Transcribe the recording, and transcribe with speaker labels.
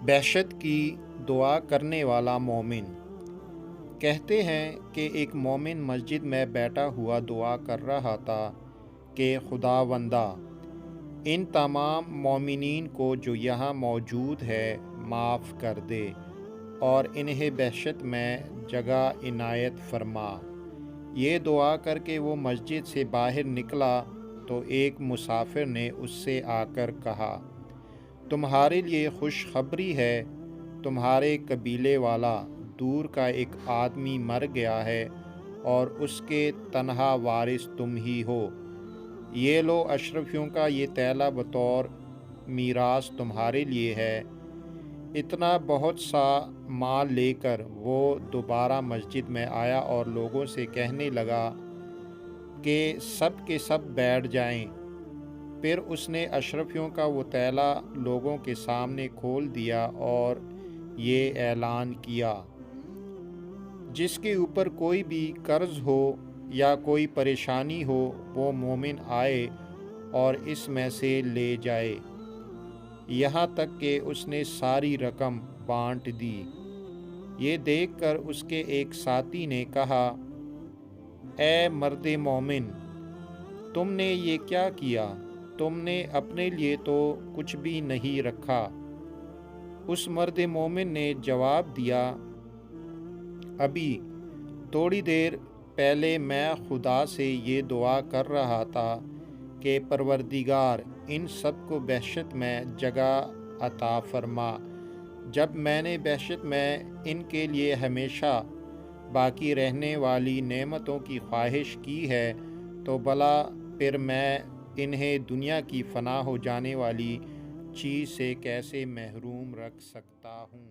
Speaker 1: بہشت کی دعا کرنے والا مومن۔ کہتے ہیں کہ ایک مومن مسجد میں بیٹھا ہوا دعا کر رہا تھا کہ خداوندہ، ان تمام مومنین کو جو یہاں موجود ہے معاف کر دے اور انہیں بہشت میں جگہ عنایت فرما۔ یہ دعا کر کے وہ مسجد سے باہر نکلا تو ایک مسافر نے اس سے آ کر کہا، تمہارے لیے خوشخبری ہے، تمہارے قبیلے والا دور کا ایک آدمی مر گیا ہے اور اس کے تنہا وارث تم ہی ہو۔ یہ لو، اشرفیوں کا یہ تیلہ بطور میراث تمہارے لیے ہے۔ اتنا بہت سا مال لے کر وہ دوبارہ مسجد میں آیا اور لوگوں سے کہنے لگا کہ سب کے سب بیٹھ جائیں۔ پھر اس نے اشرفیوں کا وہ تیلہ لوگوں کے سامنے کھول دیا اور یہ اعلان کیا، جس کے اوپر کوئی بھی قرض ہو یا کوئی پریشانی ہو وہ مومن آئے اور اس میں سے لے جائے۔ یہاں تک کہ اس نے ساری رقم بانٹ دی۔ یہ دیکھ کر اس کے ایک ساتھی نے کہا، اے مرد مومن، تم نے یہ کیا کیا؟ تم نے اپنے لیے تو کچھ بھی نہیں رکھا۔ اس مرد مومن نے جواب دیا، ابھی تھوڑی دیر پہلے میں خدا سے یہ دعا کر رہا تھا کہ پروردگار، ان سب کو بہشت میں جگہ عطا فرما۔ جب میں نے بہشت میں ان کے لیے ہمیشہ باقی رہنے والی نعمتوں کی خواہش کی ہے تو بھلا پھر میں انہیں دنیا کی فنا ہو جانے والی چیز سے کیسے محروم رکھ سکتا ہوں؟